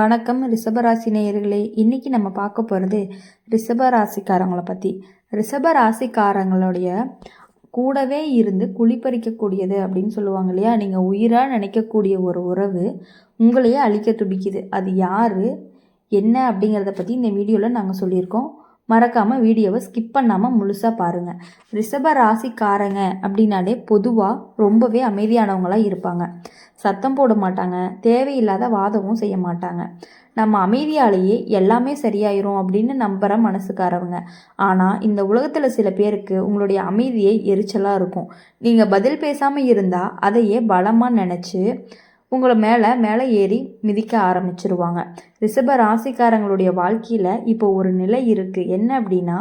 வணக்கம் ரிஷபராசி நேயர்களே. இன்னைக்கு நம்ம பார்க்க போகிறது ரிஷபராசிக்காரங்களை பற்றி. ரிஷபராசிக்காரங்களுடைய கூடவே இருந்து குழிப்பறிக்கக்கூடியது அப்படின்னு சொல்லுவாங்க இல்லையா. நீங்கள் உயிராக நினைக்கக்கூடிய ஒரு உறவு உங்களையே அழிக்க துடிக்குது. அது யார் என்ன அப்படிங்கிறத பற்றி இந்த வீடியோவில் நாங்கள் சொல்லியிருக்கோம். மறக்காமல் வீடியோவை ஸ்கிப் பண்ணாமல் முழுசாக பாருங்கள். ரிஷப ராசிக்காரங்க அப்படின்னாலே பொதுவாக ரொம்பவே அமைதியானவங்களாக இருப்பாங்க. சத்தம் போட மாட்டாங்க, தேவையில்லாத வாதமும் செய்ய மாட்டாங்க. நம்ம அமைதியாலேயே எல்லாமே சரியாயிரும் அப்படின்னு நம்புகிற மனசுக்காரவங்க. ஆனால் இந்த உலகத்தில் சில பேருக்கு உங்களுடைய அமைதியே எரிச்சலாக இருக்கும். நீங்கள் பதில் பேசாமல் இருந்தால் அதையே பலமாக நினச்சி உங்களை மேலே ஏறி மிதிக்க ஆரம்பிச்சிருவாங்க. ரிஷப ராசிக்காரங்களுடைய வாழ்க்கையில் இப்போ ஒரு நிலை இருக்குது. என்ன அப்படின்னா,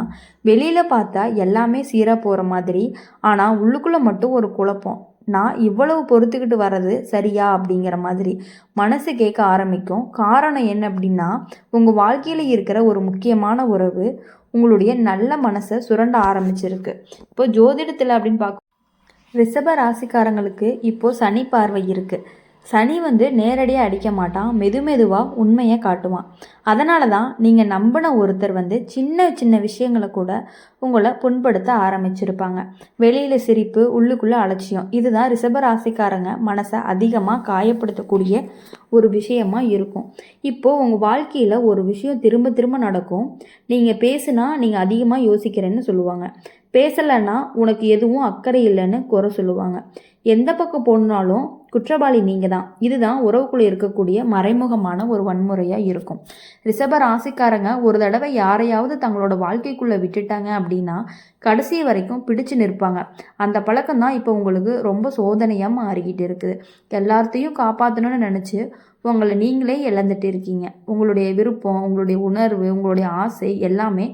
வெளியில் பார்த்தா எல்லாமே சீராக போகிற மாதிரி, ஆனால் உள்ளுக்குள்ளே மட்டும் ஒரு குழப்பம். நான் இவ்வளவு பொறுத்துக்கிட்டு வர்றது சரியா அப்படிங்கிற மாதிரி மனசு கேட்க ஆரம்பிக்கும். காரணம் என்ன அப்படின்னா, உங்கள் வாழ்க்கையில் இருக்கிற ஒரு முக்கியமான உறவு உங்களுடைய நல்ல மனசை சுரண்ட ஆரம்பிச்சிருக்கு. இப்போ ஜோதிடத்தில் அப்படின்னு பார்க்க ரிஷப ராசிக்காரங்களுக்கு இப்போது சனி பார்வை இருக்குது. சனி நேரடியாக அடிக்க மாட்டான், மெதுவாக உண்மையை காட்டுவான். அதனால தான் நீங்கள் நம்பின ஒருத்தர் சின்ன சின்ன விஷயங்களை கூட உங்களை புண்படுத்த ஆரம்பிச்சிருப்பாங்க. வெளியில் சிரிப்பு, உள்ளுக்குள்ளே அலட்சியம். இதுதான் ரிஷபராசிக்காரங்க மனசை அதிகமாக காயப்படுத்தக்கூடிய ஒரு விஷயமா இருக்கும். இப்போது உங்கள் வாழ்க்கையில் ஒரு விஷயம் திரும்ப திரும்ப நடக்கும். நீங்கள் பேசுனா நீங்கள் அதிகமாக யோசிக்கிறேன்னு சொல்லுவாங்க. பேசலைன்னா உனக்கு எதுவும் அக்கறை இல்லைன்னு குறை சொல்லுவாங்க. எந்த பக்கம் போனாலும் குற்றவாளி நீங்கள் தான். இதுதான் உறவுக்குள்ளே இருக்கக்கூடிய மறைமுகமான ஒரு வன்முறையாக இருக்கும். ரிஷப ராசிக்காரங்க ஒரு தடவை யாரையாவது தங்களோட வாழ்க்கைக்குள்ளே விட்டுட்டாங்க அப்படின்னா கடைசி வரைக்கும் பிடிச்சு நிற்பாங்க. அந்த பழக்கம் தான் இப்போ உங்களுக்கு ரொம்ப சோதனையாக மாறிக்கிட்டு இருக்குது. எல்லாத்தையும் காப்பாற்றணும்னு நினச்சி உங்களை நீங்களே இழந்துட்டு இருக்கீங்க. உங்களுடைய விருப்பம், உங்களுடைய உணர்வு, உங்களுடைய ஆசை எல்லாமே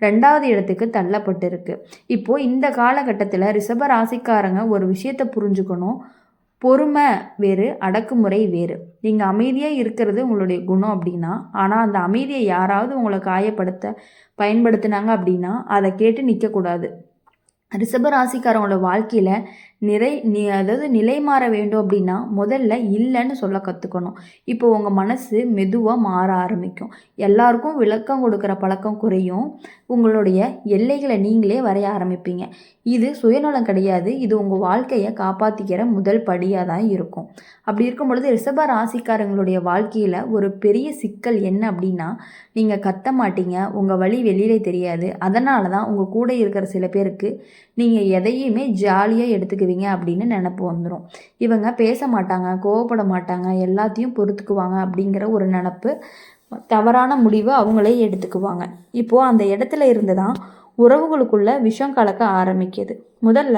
2வது இடத்துக்கு தள்ளப்பட்டு இருக்கு. இப்போது இந்த காலகட்டத்தில் ரிஷப ராசிக்காரங்க ஒரு விஷயத்தை புரிஞ்சுக்கணும். பொறுமை வேறு, அடக்குமுறை வேறு. நீங்கள் அமைதியாக இருக்கிறது உங்களுடைய குணம் அப்படின்னா, ஆனால் அந்த அமைதியை யாராவது உங்களை பயன்படுத்தினாங்க அப்படின்னா அதை கேட்டு நிற்கக்கூடாது. ரிஷப ராசிக்காரங்களோட வாழ்க்கையில் அதாவது நிலை மாற வேண்டும் அப்படின்னா முதல்ல இல்லைன்னு சொல்ல கற்றுக்கணும். இப்போ உங்கள் மனசு மெதுவாக மாற ஆரம்பிக்கும். எல்லாருக்கும் விளக்கம் கொடுக்குற பழக்கம் குறையும். உங்களுடைய எல்லைகளை நீங்களே வரைய ஆரம்பிப்பீங்க. இது சுயநலம் கிடையாது, இது உங்கள் வாழ்க்கையை காப்பாற்றிக்கிற முதல் படியாக தான் இருக்கும். அப்படி இருக்கும் பொழுது ரிஷப ராசிக்காரங்களுடைய வாழ்க்கையில் ஒரு பெரிய சிக்கல் என்ன அப்படின்னா, நீங்கள் கத்த மாட்டீங்க, உங்கள் வழி வெளியிலே தெரியாது. அதனால தான் உங்கள் கூட இருக்கிற சில பேருக்கு நீங்கள் எதையுமே ஜாலியாக எடுத்துக்குவீங்க அப்படின்னு நினப்பு வந்துடும். இவங்க பேச மாட்டாங்க, கோவப்பட மாட்டாங்க, எல்லாத்தையும் பொறுத்துக்குவாங்க அப்படிங்கிற ஒரு நினப்பு, தவறான முடிவு அவங்களே எடுத்துக்குவாங்க. இப்போது அந்த இடத்துல இருந்து தான் உறவுகளுக்குள்ள விஷம் கலக்க ஆரம்பிக்குது. முதல்ல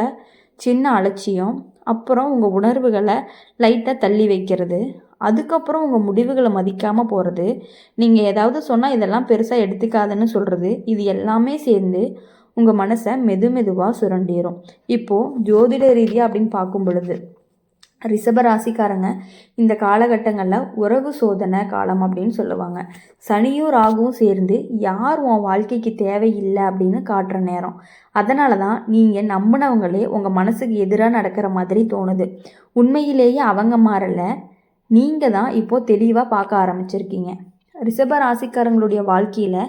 சின்ன அலட்சியம், அப்புறம் உங்கள் உணர்வுகளை லைட்டாக தள்ளி வைக்கிறது, அதுக்கப்புறம் உங்கள் முடிவுகளை மதிக்காமல் போகிறது, நீங்கள் ஏதாவது சொன்னால் இதெல்லாம் பெருசாக எடுத்துக்காதுன்னு சொல்கிறது, இது எல்லாமே சேர்ந்து உங்கள் மனசை மெதுவாக சுரண்டிடும். இப்போது ஜோதிட ரீதியாக அப்படின்னு பார்க்கும் பொழுது ரிஷபராசிக்காரங்க இந்த காலகட்டங்களில் உறவு சோதனை காலம் அப்படின்னு சொல்லுவாங்க. சனியும் ராகுவும் சேர்ந்து யார் உன் வாழ்க்கைக்கு தேவையில்லை அப்படின்னு காட்டுற நேரம். அதனால தான் நீங்கள் நம்பினவங்களே உங்கள் மனசுக்கு எதிராக நடக்கிற மாதிரி தோணுது. உண்மையிலேயே அவங்க மாறலை, நீங்கள் தான் இப்போது தெளிவாக பார்க்க ஆரம்பிச்சிருக்கீங்க. ரிஷபராசிக்காரங்களுடைய வாழ்க்கையில்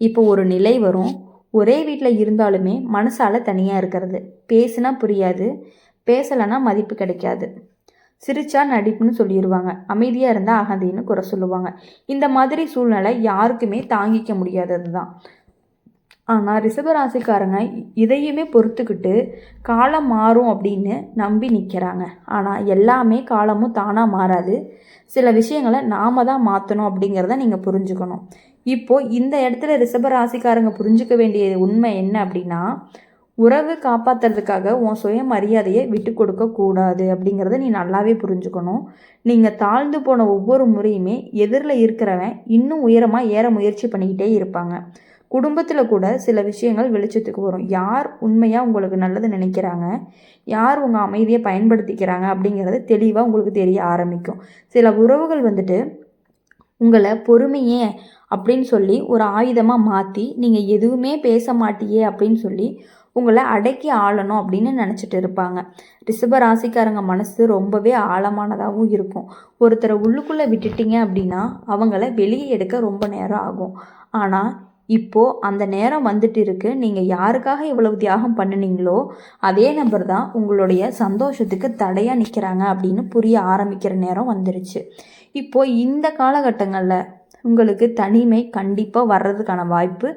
இப்போ ஒரு நிலை வரும். ஒரே வீட்டில் இருந்தாலுமே மனசால் தனியாக இருக்கிறது. பேசுனா புரியாது, பேசலைன்னா மதிப்பு கிடைக்காது. சிரிச்சா நடிப்புன்னு சொல்லிடுவாங்க, அமைதியாக இருந்தால் அகந்தின்னு குறை சொல்லுவாங்க. இந்த மாதிரி சூழ்நிலை யாருக்குமே தாங்கிக்க முடியாதது தான். ஆனால் ரிஷபராசிக்காரங்க இதையுமே பொறுத்துக்கிட்டு காலம் மாறும் அப்படின்னு நம்பி நிற்கிறாங்க. ஆனால் எல்லாமே காலமும் தானாக மாறாது. சில விஷயங்களை நாம தான் மாற்றணும் அப்படிங்கிறத நீங்கள் புரிஞ்சுக்கணும். இப்போது இந்த இடத்துல ரிஷபராசிக்காரங்க புரிஞ்சுக்க வேண்டிய உண்மை என்ன அப்படின்னா, உறவு காப்பாற்றுறதுக்காக உன் சுயமரியாதையை விட்டு கொடுக்கக்கூடாது அப்படிங்கிறத நீ நல்லாவே புரிஞ்சுக்கணும். நீங்கள் தாழ்ந்து போன ஒவ்வொரு முறையுமே எதிரில் இருக்கிறவன் இன்னும் உயரமாக ஏற முயற்சி பண்ணிக்கிட்டே இருப்பாங்க. குடும்பத்தில் கூட சில விஷயங்கள் வெளிச்சத்துக்கு வரும். யார் உண்மையாக உங்களுக்கு நல்லது நினைக்கிறாங்க, யார் உங்கள் அமைதியை பயன்படுத்திக்கிறாங்க அப்படிங்கிறது தெளிவாக உங்களுக்கு தெரிய ஆரம்பிக்கும். சில உறவுகள் உங்களை பொறுமையே அப்படின்னு சொல்லி ஒரு ஆயுதமாக மாற்றி நீங்கள் எதுவுமே பேச மாட்டியே அப்படின்னு சொல்லி உங்களை அடக்கி ஆளணும் அப்படின்னு நினச்சிட்டு இருப்பாங்க. ரிஷப ராசிக்காரங்க மனசு ரொம்பவே ஆழமானதாகவும் இருக்கும். ஒருத்தரை உள்ளுக்குள்ளே விட்டுட்டீங்க அப்படின்னா அவங்கள வெளியே எடுக்க ரொம்ப நேரம் ஆகும். ஆனால் இப்போது அந்த நேரம் வந்துட்டு இருக்கு. நீங்கள் யாருக்காக இவ்வளவு தியாகம் பண்ணினீங்களோ அதே நபர் தான் உங்களுடைய சந்தோஷத்துக்கு தடையாக நிற்கிறாங்க அப்படின்னு புரிய ஆரம்பிக்கிற நேரம் வந்துருச்சு. இப்போது இந்த காலகட்டங்களில் உங்களுக்கு தனிமை கண்டிப்பாக வர்றதுக்கான வாய்ப்பு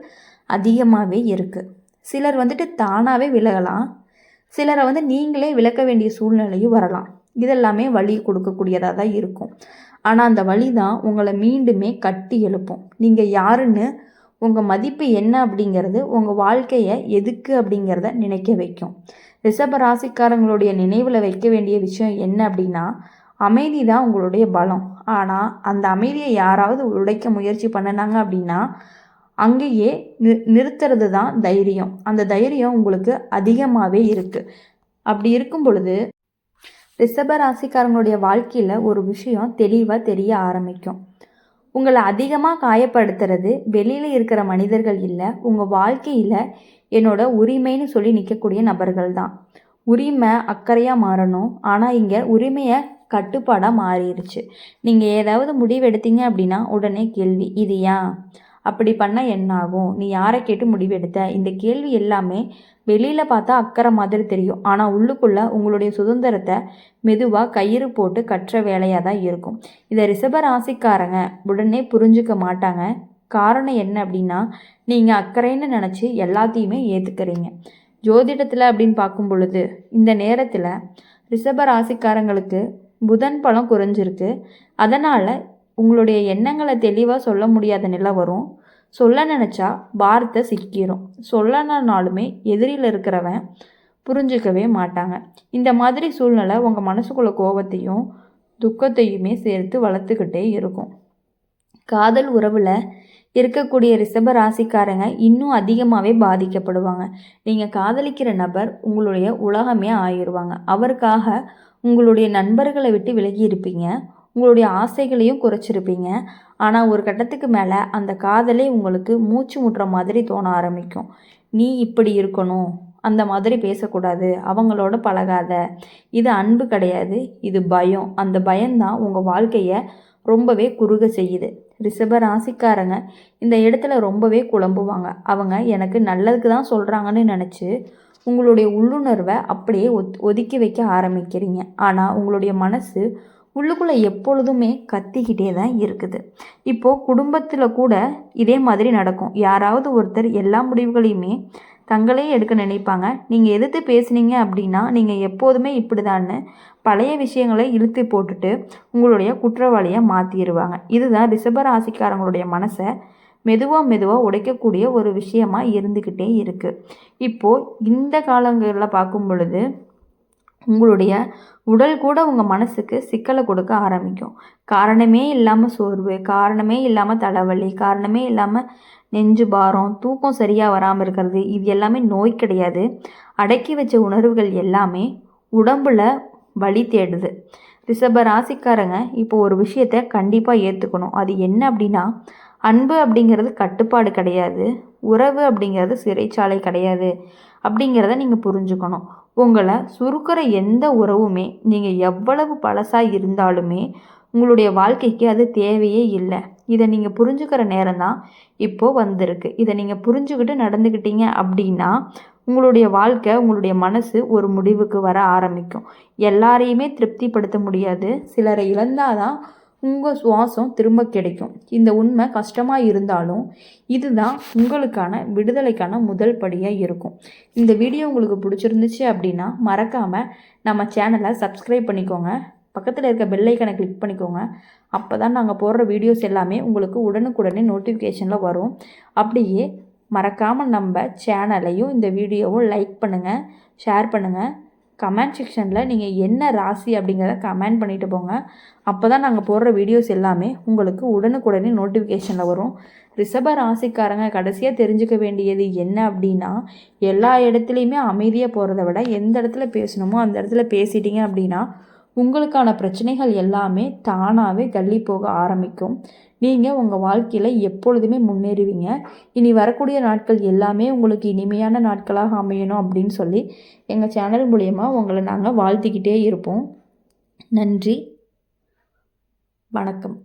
அதிகமாகவே இருக்குது. சிலர் வந்துட்டு தானாகவே விலகலாம், சிலரை நீங்களே விலக்க வேண்டிய சூழ்நிலையும் வரலாம். இதெல்லாமே வலி கொடுக்கக்கூடியதாக தான் இருக்கும். ஆனால் அந்த வலி தான் உங்களை மீண்டுமே கட்டி எழுப்பும். நீங்கள் யாருன்னு, உங்கள் மதிப்பு என்ன அப்படிங்கிறது, உங்கள் வாழ்க்கையை எதுக்கு அப்படிங்கிறத நினைக்க வைக்கும். ரிஷப ராசிக்காரங்களுடைய நினைவில் வைக்க வேண்டிய விஷயம் என்ன அப்படின்னா, அமைதி தான் உங்களுடைய பலம். ஆனால் அந்த அமைதியை யாராவது உடைக்க முயற்சி பண்ணினாங்க அப்படின்னா அங்கேயே நிறுத்துறது தான் தைரியம். அந்த தைரியம் உங்களுக்கு அதிகமாகவே இருக்குது. அப்படி இருக்கும் பொழுது ரிஷப ராசிக்காரங்களுடைய வாழ்க்கையில் ஒரு விஷயம் தெளிவாக தெரிய ஆரம்பிக்கும். உங்களை அதிகமாக காயப்படுத்துறது வெளியில் இருக்கிற மனிதர்கள் இல்லை, உங்கள் வாழ்க்கையில் என்னோட உரிமைன்னு சொல்லி நிற்கக்கூடிய நபர்கள் தான். உரிமை அக்கறையாக மாறணும். ஆனால் இங்கே உரிமையை கட்டுப்பாடாக மாறிடுச்சு. நீங்கள் ஏதாவது முடிவு எடுத்தீங்க அப்படின்னா உடனே கேள்வி, இது ஏன் அப்படி பண்ணால் என்ன ஆகும், நீ யாரை கேட்டு முடிவு எடுத்த? இந்த கேள்வி எல்லாமே வெளியில் பார்த்தா அக்கறை மாதிரி தெரியும். ஆனால் உள்ளுக்குள்ளே உங்களுடைய சுதந்திரத்தை மெதுவாக கயிறு போட்டு கற்ற வேலையாக தான் இருக்கும். இதை ரிஷப ராசிக்காரங்க உடனே புரிஞ்சுக்க மாட்டாங்க. காரணம் என்ன அப்படின்னா, நீங்கள் அக்கறைன்னு நினச்சி எல்லாத்தையுமே ஏற்றுக்கிறீங்க. ஜோதிடத்தில் அப்படின்னு பார்க்கும் பொழுது இந்த நேரத்தில் ரிஷப ராசிக்காரங்களுக்கு புதன் பலம் குறைஞ்சிருக்கு. அதனால் உங்களுடைய எண்ணங்களை தெளிவாக சொல்ல முடியாத நிலை வரும். சொல்ல நினச்சா வார்த்தை சிக்கிரும். சொல்லனாலுமே எதிரில் இருக்கிறவன் புரிஞ்சிக்கவே மாட்டாங்க. இந்த மாதிரி சூழ்நிலை உங்கள் மனசுக்குள்ள கோபத்தையும் துக்கத்தையுமே சேர்த்து வளர்த்துக்கிட்டே இருக்கும். காதல் உறவில் இருக்கக்கூடிய ரிஷப ராசிக்காரங்க இன்னும் அதிகமாகவே பாதிக்கப்படுவாங்க. நீங்கள் காதலிக்கிற நபர் உங்களுடைய உலகமே ஆயிடுவாங்க. அவருக்காக உங்களுடைய நண்பர்களை விட்டு விலகி இருப்பீங்க, உங்களுடைய ஆசைகளையும் குறைச்சிருப்பீங்க. ஆனால் ஒரு கட்டத்துக்கு மேலே அந்த காதலே உங்களுக்கு மூச்சு முட்டுற மாதிரி தோண ஆரம்பிக்கும். நீ இப்படி இருக்கணும், அந்த மாதிரி பேசக்கூடாது, அவங்களோட பழகாத, இது அன்பு கிடையாது, இது பயம். அந்த பயம்தான் உங்கள் வாழ்க்கையை ரொம்பவே குறுக செய்யுது. ரிஷப ராசிக்காரங்க இந்த இடத்துல ரொம்பவே குழம்புவாங்க. அவங்க எனக்கு நல்லதுக்கு தான் சொல்கிறாங்கன்னு நினச்சி உங்களுடைய உள்ளுணர்வை அப்படியே ஒதுக்கி வைக்க ஆரம்பிக்கிறீங்க. ஆனால் உங்களுடைய மனசு உள்ளுக்குள்ளே எப்பொழுதுமே கத்திக்கிட்டே தான் இருக்குது. இப்போது குடும்பத்தில் கூட இதே மாதிரி நடக்கும். யாராவது ஒருத்தர் எல்லா முடிவுகளையுமே தங்களே எடுக்க நினைப்பாங்க. நீங்கள் எதிர்த்து பேசுனீங்க அப்படின்னா நீங்கள் எப்போதுமே இப்படிதான்னு பழைய விஷயங்களை இழுத்து போட்டுட்டு உங்களுடைய குற்றவாளியை மாற்றிடுவாங்க. இதுதான் ரிஷப ராசிக்காரங்களுடைய மனசை மெதுவாக உடைக்கக்கூடிய ஒரு விஷயமா இருந்துக்கிட்டே இருக்குது. இப்போது இந்த காலங்களில் பார்க்கும் பொழுது உங்களுடைய உடல் கூட உங்கள் மனசுக்கு சிக்கலை கொடுக்க ஆரம்பிக்கும். காரணமே இல்லாமல் சோர்வு, காரணமே இல்லாமல் தலைவலி, காரணமே இல்லாமல் நெஞ்சு பாரம், தூக்கம் சரியாக வராமல் இருக்கிறது, இது எல்லாமே நோய் கிடையாது. அடக்கி வச்ச உணர்வுகள் எல்லாமே உடம்புல வலி தேடுது. ரிஷப ராசிக்காரங்க இப்போ ஒரு விஷயத்தை கண்டிப்பாக ஏற்றுக்கணும். அது என்ன அப்படின்னா, அன்பு அப்படிங்கிறது கட்டுப்பாடு கிடையாது, உறவு அப்படிங்கிறது சிறைச்சாலை கிடையாது அப்படிங்கிறத நீங்கள் புரிஞ்சுக்கணும். உங்களை சுருக்கிற எந்த உறவுமே நீங்கள் எவ்வளவு பழசாக இருந்தாலுமே உங்களுடைய வாழ்க்கைக்கு அது தேவையே இல்லை. இதை நீங்கள் புரிஞ்சுக்கிற நேரம் தான் இப்போது வந்திருக்கு. இதை நீங்கள் புரிஞ்சுக்கிட்டு நடந்துக்கிட்டீங்க அப்படின்னா உங்களுடைய வாழ்க்கை, உங்களுடைய மனசு ஒரு முடிவுக்கு வர ஆரம்பிக்கும். எல்லாரையுமே திருப்திப்படுத்த முடியாது. சிலரை இழந்தாதான் உங்கள் சுவாசம் திரும்ப கிடைக்கும். இந்த உண்மை கஷ்டமாக இருந்தாலும் இதுதான் உங்களுக்கான விடுதலைக்கான முதல் படியாக இருக்கும். இந்த வீடியோ உங்களுக்கு பிடிச்சிருந்துச்சு அப்படின்னா மறக்காமல் நம்ம சேனலை சப்ஸ்கிரைப் பண்ணிக்கோங்க. பக்கத்தில் இருக்க பெல் ஐக்கனை கிளிக் பண்ணிக்கோங்க. அப்போ தான் நாங்கள் போடுற வீடியோஸ் எல்லாமே உங்களுக்கு உடனுக்குடனே நோட்டிஃபிகேஷனில் வரும். அப்படியே மறக்காமல் நம்ம சேனலையும் இந்த வீடியோவும் லைக் பண்ணுங்கள், ஷேர் பண்ணுங்கள். கமெண்ட் செக்ஷனில் நீங்கள் என்ன ராசி அப்படிங்கிறத கமெண்ட் பண்ணிட்டு போங்க. அப்போ தான் நாங்கள் போடுற வீடியோஸ் எல்லாமே உங்களுக்கு உடனுக்குடனே நோட்டிஃபிகேஷனில் வரும். ரிஷப ராசிக்காரங்க கடைசியாக தெரிஞ்சுக்க வேண்டியது என்ன அப்படின்னா, எல்லா இடத்துலையுமே அமைதியாக போகிறத விட எந்த இடத்துல பேசணுமோ அந்த இடத்துல பேசிட்டீங்க அப்படின்னா உங்களுக்கான பிரச்சனைகள் எல்லாமே தானாகவே தள்ளி போக ஆரம்பிக்கும். நீங்கள் உங்கள் வாழ்க்கையில் எப்பொழுதுமே முன்னேறுவீங்க. இனி வரக்கூடிய நாட்கள் எல்லாமே உங்களுக்கு இனிமையான நாட்களாக அமையணும் அப்படின்னு சொல்லி எங்கள் சேனல் மூலயமா உங்களை நாங்கள் வாழ்த்திக்கிட்டே இருப்போம். நன்றி, வணக்கம்.